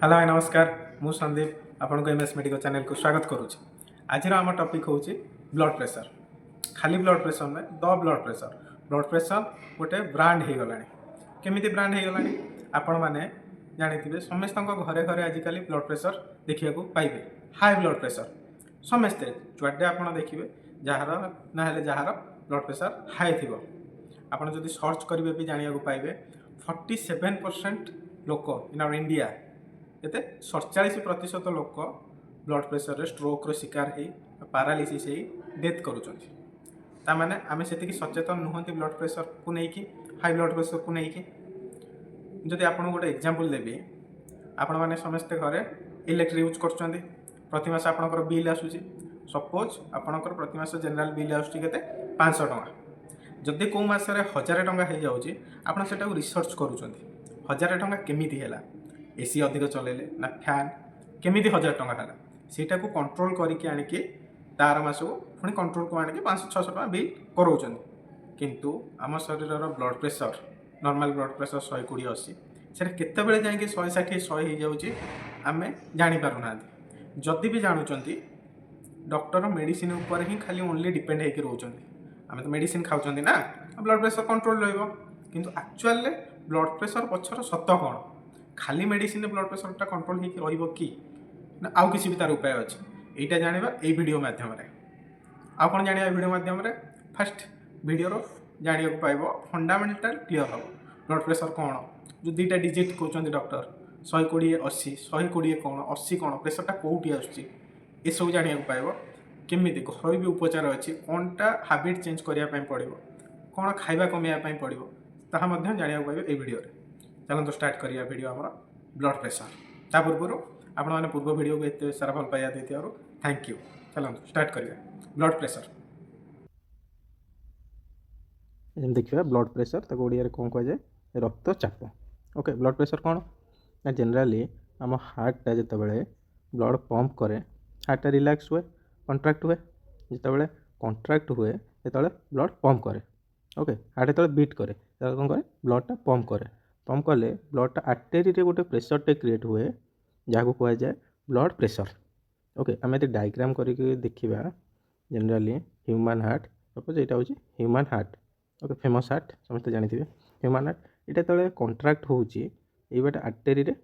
Hello hi नमस्कार मु संदीप आपन को एमएस मेडिकल चैनल को स्वागत करुच्ची। आज आम टॉपिक हूँ ब्लड प्रेशर। खाली ब्लड प्रेशर में द ब्लड प्रेशर गोटे ब्रांड हो गला। केमी ब्रांड हो गला आपण मैंने जानी समस्त घरे घरे आजिकल ब्लड प्रेशर देखा पाइबे। हाई ब्लड प्रेशर समस्ते जुआडे आप देखिए जार ना जार ब्लड प्रेशर हाई थी आप सर्च करेंगे भी जाना पाइबे 47% लोक इन आवर इंडिया एते 47% लोक ब्लड प्रेशर स्ट्रोक्र शिकार हो पारालीसिस डेथ करुँच। माने आम से सचेतन नुहति ब्लड प्रेशर को लेकिन हाई ब्लड प्रेशर को लेकिन जदि आपको गोटे एग्जांपल देवी आपण मैंने समस्ते घरे इलेक्ट्रिक यूज कर प्रति मास आपंकर बिल आसूँ। सपोज आपंकर प्रति मास जनरल बिल आसूँ के 500 टଙ୍କା जदि कौ मसरे 1000 टଙ୍କା हो जाऊँगी आप रिसर्च करुँच 1000 टଙ୍କା केमिति हैला एसी अधिक चलेले ना फैन केमिति 1000 टଙ୍କା है सीटा को कंट्रोल करके आणिकी तार मास को पुणी कंट्रोल को आणिकी 500-600 टଙ୍କା बिल कराउछन। किंतु आम शरीर blood pressure normal blood pressure 120-80 से केतबेले जाइए 160-100 हो जाऊँगी आम जापर ना। जदि भी जानूँ डॉक्टर मेडिसिन उपर ही खाली ओनली डिपेंड होकर रोचन आम तो मेडिसिन खाऊँ ना ब्लड प्रेशर कंट्रोल रु एक्चुअल ब्लड प्रेशर पछर सत कौन खाली मेडिसिन ब्लड प्रेशरटा कंट्रोल हो कि ना आउ किसी भी तार उपाय अच्छे यहाँ जाना ये वीडियो मध्यम कौन जाना वीडियो मध्यम फास्ट वीडियो जाना पाइब फंडामेंटाल क्लीयर हम ब्लड प्रेशर कौन जो दुईटा डिजिट कहते डॉक्टर 120-80 120 कौन 80 कौन प्रेशरटा कौटी आसू जाना पाइब केमी घर भी उपचार अच्छी कौनटा हाबिट चेंज करने पड़ो कौन खाଇବା कमाइवाई पड़ो ताहा जाना पाइबे ये वीडियो। चलते स्टार्ट करिया वीडियो आमर ब्लड प्रेशर ता पूर्व आपण मैंने पूर्व वीडियो को एत सारा भल पाइबा देथिबारु थैंक यू। चलते स्टार्ट करिया ब्लड प्रेशर। जब देखिए ब्लड प्रेशर ताको ओडिया रे कौन कह जाए रक्तचाप। ओके ब्लड प्रेशर कौन ना जनरली आम हार्टा जितेबाला ब्लड पंप करे हार्टा रिलैक्स हुए कंट्राक्ट हुए जितेबाला कंट्राक्ट हुए जो ब्लड पंप करे। ओके हार्ट जो बीट करे कौन करे ब्लडटा पंप करे पंप कले ब्लडटा आर्टेरी रे गोटे प्रेशरटे क्रिएट हुए जहाँ कह जाए ब्लड प्रेशर। ओके आम ये डायग्राम करके देखा जनरली ह्यूमन हार्ट सपोज यहाँ हूँ human heart. Okay famous heart समस्ते जानी ह्यूमन हार्ट ये जो कंट्राक्ट होटे आर्टेरी रे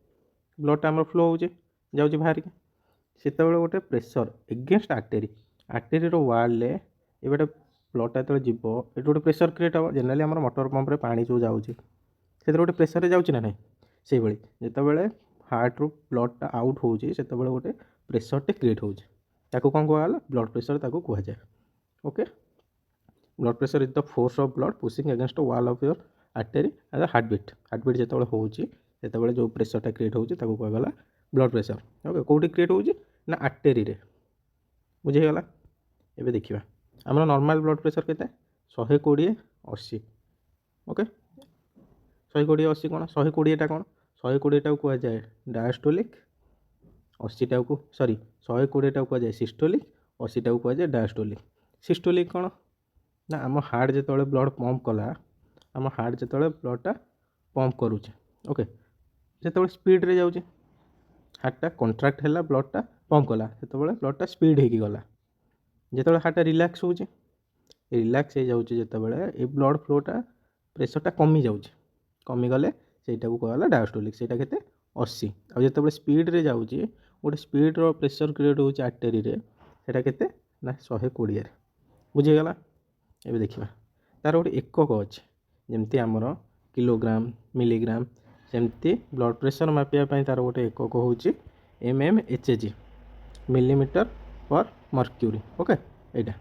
ब्लडटा आम फ्लो हो जाऊँ बाहर की से गोटे प्रेशर एगेन्स्ट आर्टेरी वाल ये ब्लडटा जो जीव ये गोटे प्रेशर क्रिएट हम जनरली आम मोटर पंप रे पानी जो जाऊँगी से गोटे प्रेशर जाऊँगी ना से भाई जितेबाला हार्ट रू ब्लडटा आउट होते गोटे प्रेशरटे क्रिएट हो कौन कहला ब्लड प्रेशर ताको कह जाए। Okay blood pressure is the force of blood pushing against wall of your artery as heartbeat जो होते जो प्रेशरटा क्रिएट होता कहगला ब्लड प्रेशर। ओके कौटी क्रिएट हो ना आर्टेरी रे बुझीगला। एबे देखिबा आमर नॉर्मल ब्लड प्रेशर केते 120-80। ओके 120-80 कौन 120टा कौन 120टा कह जाए डायस्टोलिक 80टा को सॉरी 120टा कह जाए सिस्टोलिक 80टा कह जाए डायस्टोलिक। सिस्टोलिक कौन ना आम हार्ट जो ब्लड पंप कला आम हार्ट जो ब्लडटा पंप करुचे। ओके जो स्पीड रे जाऊँ हार्टा कंट्राक्ट है ब्लडटा पंप कला जो ब्लडटा स्पीड होगी गला जो हार्टा रिलैक्स हो रिलैक्स हो जाऊँगी जो ब्लड फ्लोटा प्रेशरटा कमी जाऊँगी कमी गले सेटा को कहला डायस्टोलिक सेटा केते 80 आ जो स्पीड रे जाऊँगी गोटे स्पीड रो प्रेशर क्रिएट हो आर्टेरी रे सेटा केते ना 120 बुझीगला। एबे देखिबा तार गोटे एकक अच्छे जमती आमर किलोग्राम मिलीग्राम सेमती ब्लड प्रेशर मापिया तार गोटे एकक हूँ mmHg मिलीमीटर पर मर्क्यूरी। ओके यहाँ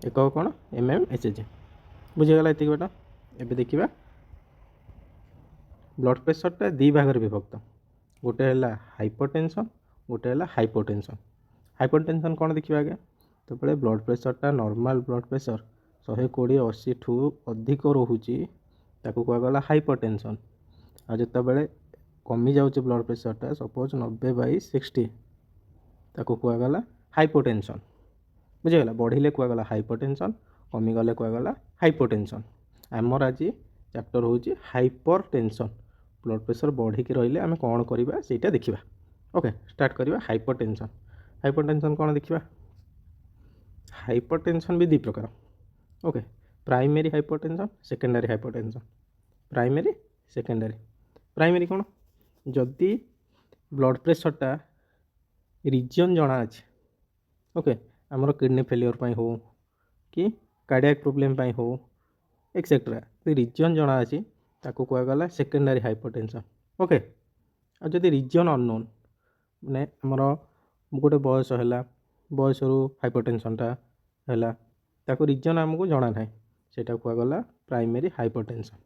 एकक कौन mmHg बुझीगला ये बाटा। एबे देखिबा ब्लड प्रेशरटा दी भाग विभक्त गोटे है हाइपरटेंशन गोटे है हाइपोटेंशन। हाइपरटेंशन कौन देखिए आगे तो ब्लड प्रेशरटा नॉर्मल ब्लड प्रेशर 120-80 ठू अधिक रोचे ताकू कहगला हाइपरटेंशन आ जितेबाला कमी जाऊँच ब्लड प्रेशरटा सपोज 90/60 ताकू कहगला हाइपोटेंशन बुझीगला। बढ़िले कहगला हाइपरटेंशन कमी गले कहगला हाइपोटेंशन। आमर आज चैप्टर हूँ हाइपरटेंशन ବ୍ଲଡ଼ ପ୍ରେସର ବଢ଼ିକି ରହିଲେ ଆମେ କ'ଣ କରିବା ସେଇଟା ଦେଖିବା। ଓକେ, ଷ୍ଟାର୍ଟ କରିବା। ହାଇପରଟେନସନ୍। ହାଇପରଟେନସନ୍ କ'ଣ ଦେଖିବା? ହାଇପରଟେନସନ୍ ବି ଦୁଇ ପ୍ରକାର। Okay, primary hypertension, secondary hypertension. Primary, secondary. Primary କ'ଣ? ଯଦି ବ୍ଲଡ଼ ପ୍ରେସରଟା ରିଜିଅନ୍ ଜଣା ଅଛି, ଓକେ, ଆମର କିଡ଼ନୀ ଫେଲିଓର ପାଇଁ ହେଉ କି କାର୍ଡ଼ିଆକ୍ ପ୍ରୋବ୍ଲେମ୍ ପାଇଁ ହେଉ ଏକ୍ସେଟ୍ରା, ରିଜିଅନ୍ ଜଣା ଅଛି ତାକୁ କୁହାଗଲା ସେକେଣ୍ଡାରୀ ହାଇପରଟେନସନ୍। ଓକେ, ଆଉ ଯଦି ରିଜିଅନ୍ ଅନନୋନ୍, ମାନେ ଆମର ଗୋଟେ ବୟସ ହେଲା, ବୟସରୁ ହାଇପରଟେନସନ୍ଟା ହେଲା, ତାକୁ ରିଜିଅନ୍ ଆମକୁ ଜଣା ନାହିଁ, ସେଇଟା କୁହାଗଲା ପ୍ରାଇମେରୀ ହାଇପରଟେନସନ୍।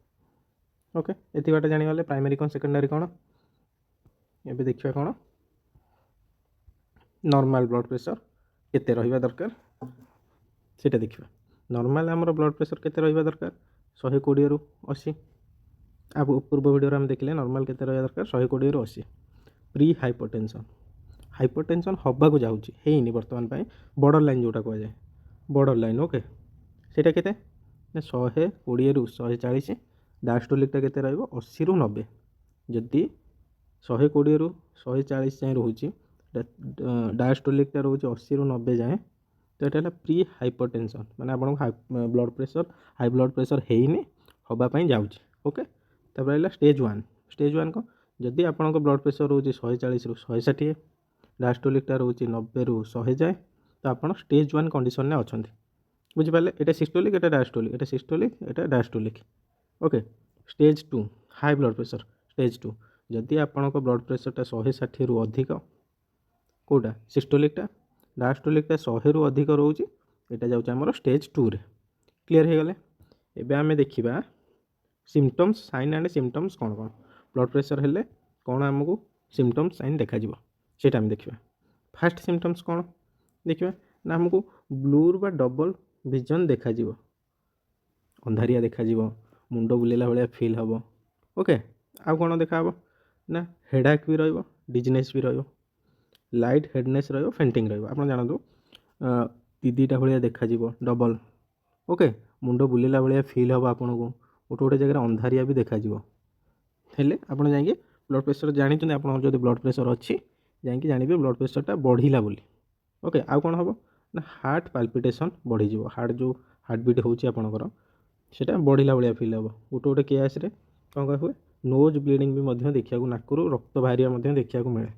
ଓକେ, ଏତିକି ବାଟ ଜାଣିଗଲେ ପ୍ରାଇମେରୀ କ'ଣ ସେକେଣ୍ଡାରୀ କ'ଣ। ଏବେ ଦେଖିବା କ'ଣ ନର୍ମାଲ୍ ବ୍ଲଡ଼ ପ୍ରେସର କେତେ ରହିବା ଦରକାର ସେଇଟା ଦେଖିବା। ନର୍ମାଲ୍ ଆମର ବ୍ଲଡ଼ ପ୍ରେସର କେତେ ରହିବା ଦରକାର? 120ରୁ 80। ପୂର୍ବ ଭିଡ଼ିଓରେ ଆମେ ଦେଖିଲେ ନର୍ମାଲ୍ କେତେ ରହିବା ଦରକାର? 120ରୁ 80। ପ୍ରି ହାଇପରଟେନସନ୍, ହାଇପରଟେନସନ୍ ହେବାକୁ ଯାଉଛି, ହେଇନି ବର୍ତ୍ତମାନ ପାଇଁ, ବର୍ଡ଼ର ଲାଇନ୍ ଯେଉଁଟା କୁହାଯାଏ, ବର୍ଡ଼ର ଲାଇନ୍। ଓକେ, ସେଇଟା କେତେ? 120ରୁ 140। ଡାୟାଷ୍ଟୋଲିକ୍ଟା କେତେ ରହିବ? 80ରୁ 90। ଯଦି 120ରୁ 140 ଯାଏଁ ରହୁଛି, ଡାୟାଷ୍ଟୋଲିକ୍ଟା ରହୁଛି 80ରୁ 90 ଯାଏଁ, ତ ଏଇଟା ହେଲା ପ୍ରି ହାଇପରଟେନସନ୍, ମାନେ ଆପଣଙ୍କୁ blood pressure, high blood pressure ହେଇନି, ହେବା ପାଇଁ ଯାଉଛି। ଓକେ, ତାପରେ ହେଲା ଷ୍ଟେଜ୍ 1। ଷ୍ଟେଜ୍ 1 କ'ଣ? ଯଦି ଆପଣଙ୍କ ବ୍ଲଡ଼ ପ୍ରେସର ରହୁଛି 140ରୁ 160, ଡାୟାଷ୍ଟୋଲିକ୍ଟା ରହୁଛି 90ରୁ 100 ଯାଏଁ, ତ ଆପଣ ଷ୍ଟେଜ୍ 1 କଣ୍ଡିସନ୍ରେ ଅଛନ୍ତି। ବୁଝିପାରିଲେ? ଏଇଟା ସିଷ୍ଟୋଲିକ୍, ଏଇଟା ଡାୟାଷ୍ଟୋଲିକ୍, ଏଇଟା ସିଷ୍ଟୋଲିକ୍, ଏଇଟା diastolic. Okay, stage 2 high blood pressure. Stage 2 ଯଦି ଆପଣଙ୍କ ବ୍ଲଡ଼ ପ୍ରେସରଟା 160ରୁ ଅଧିକ, କେଉଁଟା? ସିଷ୍ଟୋଲିକ୍ଟା। ଡାୟାଷ୍ଟୋଲିକ୍ଟା 100ରୁ ଅଧିକ ରହୁଛି, ଏଇଟା ଯାଉଛି ଆମର ଷ୍ଟେଜ୍ 2ରେ। କ୍ଲିଅର୍ ହେଇଗଲେ? ଏବେ ଆମେ ଦେଖିବା ସିମ୍ପଟମ୍ସ, ସାଇନ୍ ଆଣ୍ଡ ସିମ୍ପଟମ୍ସ କ'ଣ କ'ଣ। ବ୍ଲଡ଼ ପ୍ରେସର ହେଲେ କ'ଣ ଆମକୁ ସିମ୍ପଟମ୍ସ, ସାଇନ୍ ଦେଖାଯିବ, ସେଇଟା ଆମେ ଦେଖିବା। ଫାର୍ଷ୍ଟ ସିମ୍ପଟମ୍ସ କ'ଣ ଦେଖିବା ନା ଆମକୁ ବ୍ଲୁର୍ ବା ଡବଲ୍ ଭିଜନ୍ ଦେଖାଯିବ, ଅନ୍ଧାରିଆ ଦେଖାଯିବ, ମୁଣ୍ଡ ବୁଲେଇଲା ଭଳିଆ ଫିଲ୍ ହେବ। ଓକେ, ଆଉ କ'ଣ ଦେଖାହେବ ନା ହେଡ଼ାକ୍ ବି ରହିବ, ଡିଜନେସ୍ ବି ରହିବ, ଲାଇଟ୍ ହେଡ଼ନେସ୍ ରହିବ, ଫେଣ୍ଟିଂ ରହିବ। ଆପଣ ଜାଣନ୍ତୁ ଦିଦିଟା ଭଳିଆ ଦେଖାଯିବ ଡବଲ୍। ଓକେ, ମୁଣ୍ଡ ବୁଲିଲା ଭଳିଆ ଫିଲ୍ ହେବ ଆପଣଙ୍କୁ, ଗୋଟେ ଜାଗାରେ ଅନ୍ଧାରିଆ ବି ଦେଖାଯିବ। ହେଲେ ଆପଣ ଯାଇକି ବ୍ଲଡ଼ ପ୍ରେସର ଜାଣିଛନ୍ତି, ଆପଣଙ୍କର ଯଦି ବ୍ଲଡ଼ ପ୍ରେସର ଅଛି ଯାଇକି ଜାଣିବେ ବ୍ଲଡ଼ ପ୍ରେସରଟା ବଢ଼ିଲା ବୋଲି। ଓକେ, ଆଉ କ'ଣ ହେବ ନା ହାର୍ଟ ପାଲପିଟେସନ୍ ବଢ଼ିଯିବ, ଯେଉଁ ହାର୍ଟବିଟ୍ ହେଉଛି ଆପଣଙ୍କର ସେଇଟା ବଢ଼ିଲା ଭଳିଆ ଫିଲ୍ ହେବ। ଗୋଟେ କେସ୍ରେ କ'ଣ ହୁଏ, ନୋଜ୍ ବ୍ଲିଡ଼ିଂ ବି ମଧ୍ୟ ଦେଖିବାକୁ, ନାକରୁ ରକ୍ତ ବାହାରିବା ମଧ୍ୟ ଦେଖିବାକୁ ମିଳେ।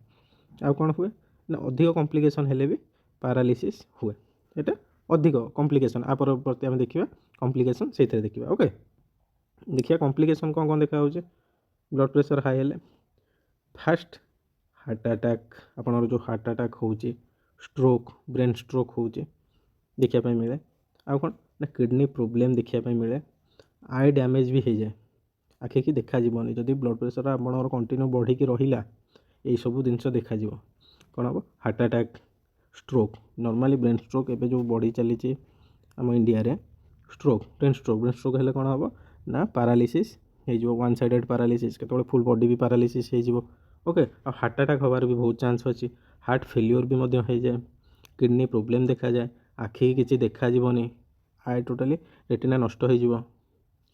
ଆଉ କ'ଣ ହୁଏ ନା ଅଧିକ କମ୍ପ୍ଲିକେସନ୍ ହେଲେ ବି ପାରାଲିସିସ୍ ହୁଏ। ଏଇଟା ଅଧିକ କମ୍ପ୍ଲିକେସନ୍, ଆ ପରବର୍ତ୍ତୀ ଆମେ ଦେଖିବା କମ୍ପ୍ଲିକେସନ୍, ସେଇଥିରେ ଦେଖିବା। ଓକେ, ଦେଖିବା କମ୍ପ୍ଲିକେସନ୍ କ'ଣ କ'ଣ ଦେଖାହେଉଛି ବ୍ଲଡ଼ ପ୍ରେସର ହାଇ ହେଲେ। ଫାର୍ଷ୍ଟ ହାର୍ଟ ଆଟାକ୍, ଆପଣଙ୍କର ଯେଉଁ ହାର୍ଟ ଆଟାକ୍ ହେଉଛି, ଷ୍ଟ୍ରୋକ୍, ବ୍ରେନ୍ ଷ୍ଟ୍ରୋକ୍ ହେଉଛି ଦେଖିବା ପାଇଁ ମିଳେ। ଆଉ କ'ଣ ନା କିଡ଼ନୀ ପ୍ରୋବ୍ଲେମ୍ ଦେଖିବା ପାଇଁ ମିଳେ। ଆଇ ଡ୍ୟାମେଜ୍ ବି ହେଇଯାଏ, ଆଖିକି ଦେଖାଯିବନି। ଯଦି ବ୍ଲଡ଼ ପ୍ରେସର ଆପଣଙ୍କର କଣ୍ଟିନ୍ୟୁ ବଢ଼ିକି ରହିଲା, ଏଇସବୁ ଜିନିଷ ଦେଖାଯିବ। କ'ଣ ହେବ? Heart attack, stroke. Normally brain stroke ଏବେ ଯେଉଁ ବଢ଼ି ଚାଲିଛି ଆମ ଇଣ୍ଡିଆରେ, ବ୍ରେନ୍ ଷ୍ଟ୍ରୋକ୍ ହେଲେ କ'ଣ ହେବ ନା ପାରାଲିସିସ୍ ହେଇଯିବ, ୱାନ୍ ସାଇଡ଼େଡ଼ ପାରାଲିସିସ୍, କେତେବେଳେ ଫୁଲ୍ ବଡ଼ି ବି ପାରାଲିସିସ୍ ହେଇଯିବ। ଓକେ, ଆଉ ହାର୍ଟ ଆଟାକ୍ ହେବାର ବି ବହୁତ ଚାନ୍ସ ଅଛି। ହାର୍ଟ ଫେଲିଓର ବି ମଧ୍ୟ ହେଇଯାଏ, କିଡ଼ନୀ ପ୍ରୋବ୍ଲେମ୍ ଦେଖାଯାଏ, ଆଖିକି କିଛି ଦେଖାଯିବନି, ଆଇ ଟୋଟାଲି ରେଟିନା ନଷ୍ଟ ହେଇଯିବ।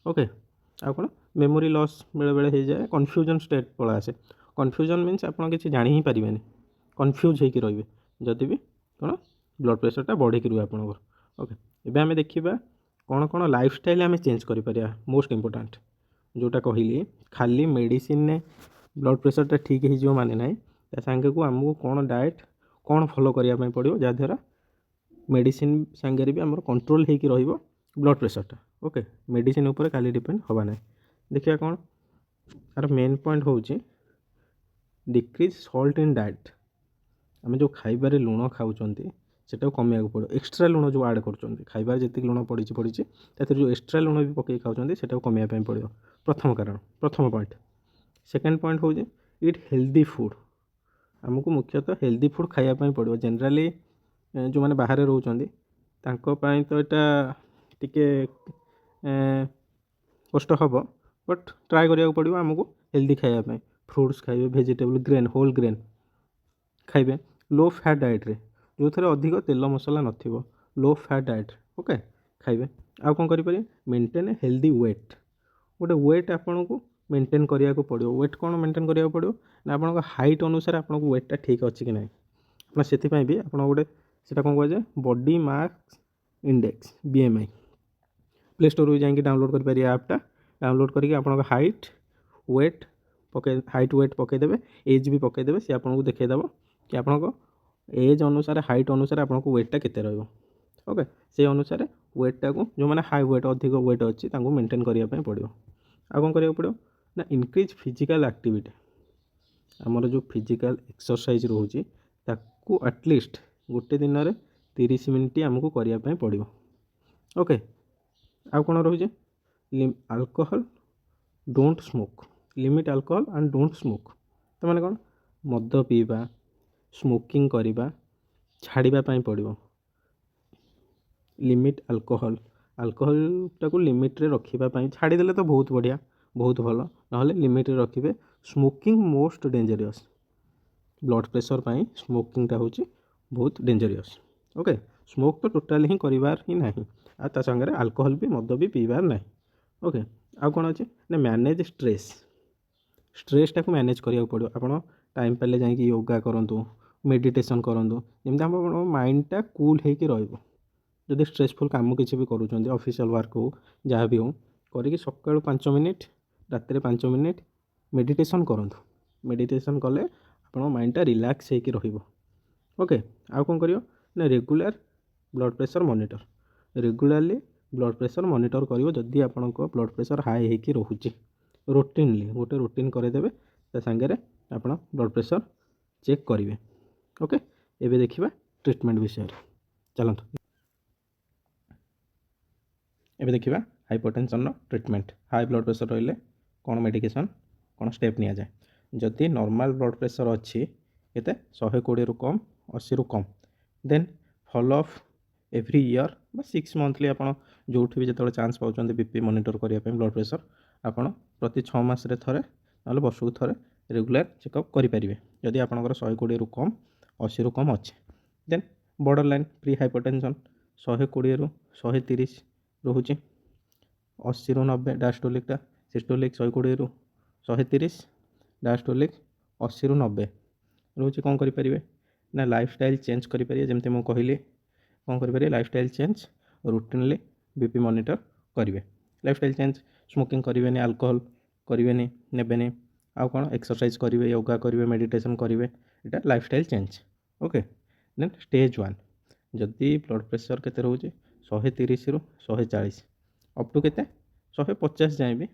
ଓକେ, ଆଉ କ'ଣ ମେମୋରି ଲସ୍ ବେଳେବେଳେ ହେଇଯାଏ, କନଫ୍ୟୁଜନ୍ ଷ୍ଟେଟ୍ ପଳେଇ ଆସେ। କନଫ୍ୟୁଜନ୍ ମିନ୍ସ ଆପଣ କିଛି ଜାଣି ହିଁ ପାରିବେନି, କନଫ୍ୟୁଜ୍ ହେଇକି ରହିବେ ଯଦି ବି କ'ଣ ବ୍ଲଡ଼ ପ୍ରେସରଟା ବଢ଼ିକି ରୁହେ ଆପଣଙ୍କର। ଓକେ, ଏବେ ଆମେ ଦେଖିବା କ'ଣ କ'ଣ ଲାଇଫଷ୍ଟାଇଲ୍ ଆମେ ଚେଞ୍ଜ କରିପାରିବା। ମୋଷ୍ଟ ଇମ୍ପୋର୍ଟାଣ୍ଟ ଯେଉଁଟା କହିଲି, ଖାଲି ମେଡ଼ିସିନରେ ବ୍ଲଡ଼ ପ୍ରେସରଟା ଠିକ୍ ହେଇଯିବ ମାନେ ନାହିଁ, ତା ସାଙ୍ଗକୁ ଆମକୁ କ'ଣ ଡାଏଟ୍, କ'ଣ ଫଲୋ କରିବା ପାଇଁ ପଡ଼ିବ, ଯାହାଦ୍ୱାରା ମେଡ଼ିସିନ ସାଙ୍ଗରେ ବି ଆମର କଣ୍ଟ୍ରୋଲ୍ ହେଇକି ରହିବ ବ୍ଲଡ଼ ପ୍ରେସରଟା। ଓକେ, ମେଡ଼ିସିନ ଉପରେ ଖାଲି ଡିପେଣ୍ଡ ହେବା ନାହିଁ। ଦେଖିବା କ'ଣ ଆର ମେନ୍ ପଏଣ୍ଟ ହେଉଛି ଡିକ୍ରିଜ୍ ସଲ୍ଟ ଇନ୍ ଡାଏଟ୍। ଆମେ ଯେଉଁ ଖାଇବାରେ ଲୁଣ ଖାଉଛନ୍ତି ସେଟାକୁ କମିବାକୁ ପଡ଼ିବ। ଏକ୍ସଟ୍ରା ଲୁଣ ଯେଉଁ ଆଡ଼୍ କରୁଛନ୍ତି, ଖାଇବାରେ ଯେତିକି ଲୁଣ ପଡ଼ିଛି ତାଥିରେ ଯେଉଁ ଏକ୍ସଟ୍ରା ଲୁଣ ବି ପକାଇ ଖାଉଛନ୍ତି ସେଟାକୁ କମିବା ପାଇଁ ପଡ଼ିବ। ପ୍ରଥମ ପଏଣ୍ଟ। ସେକେଣ୍ଡ ପଏଣ୍ଟ ହେଉଛି ଇଟ୍ ହେଲ୍ଦି ଫୁଡ଼୍। ଆମକୁ ମୁଖ୍ୟତଃ ହେଲ୍ଦି ଫୁଡ଼୍ ଖାଇବା ପାଇଁ ପଡ଼ିବ। ଜେନେରାଲି ଯେଉଁମାନେ ବାହାରେ ରହୁଛନ୍ତି ତାଙ୍କ ପାଇଁ ତ ଏଇଟା ଟିକେ କଷ୍ଟ ହେବ, ବଟ୍ ଟ୍ରାଏ କରିବାକୁ ପଡ଼ିବ ଆମକୁ ହେଲ୍ଦି ଖାଇବା ପାଇଁ। ଫ୍ରୁଟ୍ସ ଖାଇବେ, ଭେଜିଟେବୁଲ୍, ଗ୍ରେନ୍, ହୋଲ୍ ଗ୍ରେନ୍ ଖାଇବେ। ଲୋ ଫ୍ୟାଟ୍ ଡାଏଟ୍ରେ, ଯେଉଁଥିରେ ଅଧିକ ତେଲ ମସଲା ନଥିବ, ଲୋ ଫ୍ୟାଟ୍ ଡାଏଟ୍ ଓକେ ଖାଇବେ। ଆଉ କ'ଣ କରିପାରିବେ? Maintain healthy weight. ଗୋଟେ ୱେଟ୍ ଆପଣଙ୍କୁ मेंटेन करिया को पड़ो वेट कौन मेंटेन करिया को पड़ो ना आपन हाइट अनुसार आपन वेटटा ठीक अच्छी कि ना आप से भी आप गोटे से कौन कहुए body mass index BMI play store को जाकि डाउनलोड करेंगे ऐपटा डाउनलोड करके आप हाइट वेट पके हाइट वेट पकईदे एज भी पकईदे सी आपको देखईदेव कि आप एज अनुसार हाइट अनुसार आपको वेटा केते रहिबो ओके से अनुसार वेटा को जो मैंने हाई वेट अधिक वेट अच्छी मेंटेन करने पड़ो आ कौन करा पड़ो ना इनक्रीज फिजिकल एक्टिविटी आमर जो फिजिकल एक्सरसाइज रोचे ताकू एटलिस्ट गोटे दिन में 30 मिनिट आमको करने पड़ो ओके आउ कौन रोचे alcohol don't smoke limit alcohol and don't smoke तो मैंने कौन मद पीवा स्मोकिंग करवा छाड़ापी पड़ो लिमिट अल्कोहल टाको लिमिट रे रखिबा छाड़ीदेले तो बहुत बढ़िया बहुत भल ना लिमिट रे रखिए smoking most dangerous blood pressure पाई स्मोकिंगटा हूँ बहुत डेंजरियस ओके स्मोक तो टोटाली ही करार ही ना आ सागर अल्कोहल भी मद भी पीबार ना ओके आउ कौन अच्छे ना मैनेज स्ट्रेसटा को मैनेज करा पड़ो आप टाइम पाले जाकि योगा करूँ मेडिटेशन करूँ जमी आप माइंडटा कूल होकर रही जदि स्ट्रेसफुल काम किसी भी करूँ ऑफिशियल वर्क हो जहाँ भी हो करी सका 5 मिनिट रात 5 मिनिट मेडिटेशन करूँ मेडिटेशन कले आप माइंडटा रिलैक्स होकर रहिबो ओके आउ कौन करियो ना regular blood pressure monitor regularly blood pressure monitor करियो जदि आपनको ब्लड प्रेशर हाई होकर रोचे रूटीनली गोटे रूटीन करदेवे ता सांगे आप ब्लड प्रेशर चेक करेंगे ओके एबे देखिबा ट्रीटमेंट विषय चलतु एबे देखिबा hypertension treatment high blood pressure रहिले कौन मेडिकेशन कौन स्टेप निया जाए जदि नॉर्मल ब्लड प्रेशर अच्छी केते 120 रु कम 80 रु कम then follow up every year बा 6 मंथली आप जो भी जो चांस पाँच बीपी मॉनिटर करने ब्लड प्रेशर आप प्रति 6 मासरे थे ना वर्ष को थे रेगुलर चेकअप करेंगे जदि आपंकर 120 रु कम 80 रु कम अच्छे then borderline pre hypertension 120 रु 130 रोचे 80 रु 90 डायस्टोलिकटा सिस्टोलिक 120 रु 130 डायस्टोलिक 80 रु 90 रोचे कौन करेंगे ना लाइफस्टाइल चेंज करेंगे जमती मुझे कहली कौन करेंगे lifestyle change routinely BP monitor करेंगे लाइफस्टाइल चेंज स्मोकिंग करेंगे अल्कोहल करेंगे नेबेनि आउ कौन एक्सरसाइज करेंगे योगा करेंगे मेडिटेशन करेंगे यहाँ lifestyle change okay then stage 1 जदि ब्लड प्रेशर केते रोचे 130 रु 140 अप टू केते 150 जाए भी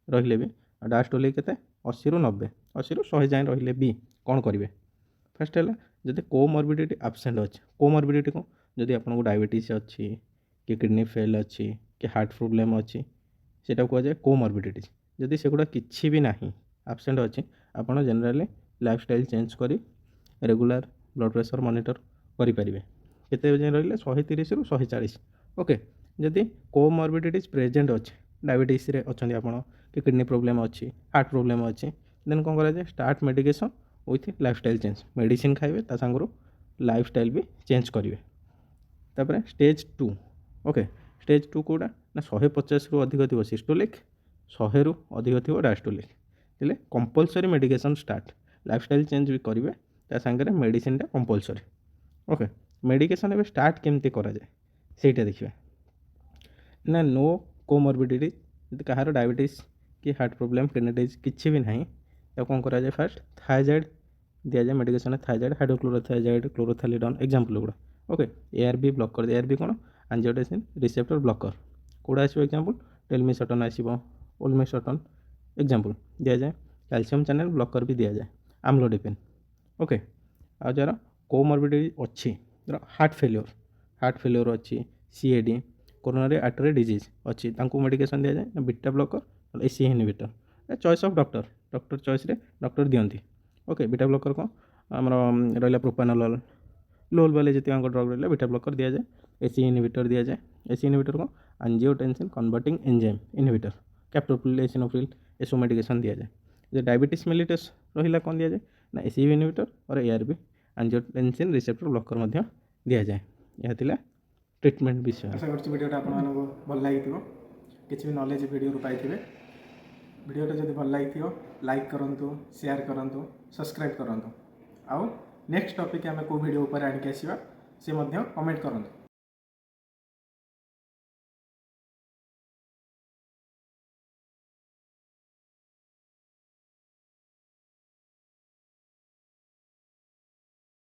रहिले भी डायस्टोलिक केते 80 रु 90 80 रु 100 जाए रहिले भी कौन करेंगे फर्स्ट है जदि कोमॉर्बिडिटी एब्सेंट अच्छे कोमॉर्बिडिटी को जदि आपको डायबिटीज अच्छी कि किडनी फेल अच्छी कि हार्ट प्रोब्लेम अच्छी सेटा कहुए कोमॉर्बिडिटी जदि सेगुड़ा किसी भी ना एब्सेंट अच्छी आपड़ जनरली लाइफस्टाइल चेंज करी रेगुलर ब्लड प्रेशर मॉनिटर करेंगे केते जाए रहिले 130 रु 140 ओके जदि कोमॉर्बिडिटीज प्रेजेंट अच्छे डायबिटीज रे अच्छे आप कि किडनी प्रोब्लेम अच्छी हार्ट प्रोब्लेम अच्छी देन कौन करा start medication with lifestyle change medicine खाइबे ता सांगरो लाइफस्टाइल भी चेंज करेंगे तापर स्टेज 2 ओके स्टेज 2 कौटा ना 150 रु अधिक थी सिस्टोलिक 100 रु अधिक थी डायस्टोलिक हेल्ले compulsory medication start lifestyle change भी करेंगे ता सांगे मेडिसिन कंपलसरी ओके मेडिकेशन एवं स्टार्ट केमती करा जाए ସେଇଟା ଦେଖିବା ना नो कोमॉर्बिडिटी यदि कहार डायबिटीज कि हार्ट प्रोब्लेम किडनी डिजीज किसी भी ना तो कौन करा जाए फास्ट थायजाइड दि जाए मेडिकेशन थायजाइड हाइड्रोक्लोरोथायजाइड क्लोरोथालिडन एग्जांपल गुड़ा ओके ARB ब्लॉक कर ARB कौन एंजियोटेंसिन रिसेप्टर ब्लॉकर कौड़ा आसो एग्जांपल टेलमिसटन आसो ओलमिसटन एग्जांपल दि जाए कैल्शियम चैनल ब्लॉकर भी दि जाए आम्लोडिपिन ओके आ जार कोमॉर्बिडिटी अच्छी हार्ट फेल्योर अच्छी CAD कोरोनरी आर्टरी डिजीज अच्छी तांको मेडिकेशन दि जाए beta blocker ACE inhibitor choice of doctor choice रे डॉक्टर दियंती ओके बीटा ब्लॉकर कौन आमर रहा प्रोपानोल लोल वाले जी ड्रग रहा बीटा ब्लॉकर दि जाए ACE इनहिबिटर दि जाए ACE इनहिबिटर कौन angiotensin converting enzyme inhibitor captopril एसिनोप्रिल एसो मेडिकेशन दि जाए जो डायबिटीज मेलिटस रहा कौन दि जाए ना ACE इनहिबिटर और ARB एंजियोटेंसिन रिसेप्टर ब्लॉकर दि जाए यह ट्रीटमेंट विषय आशा करछि वीडियोटा आपको भल लगी किसी भी नॉलेज वीडियो पाइबे भिडियोटा जदि भल लगी लाइक करूँ शेयर करूँ सब्सक्राइब करूँ आउ नेक्स्ट टॉपिक आम कौ वीडियो ऊपर आणिक आसवा सी कमेंट करूँ।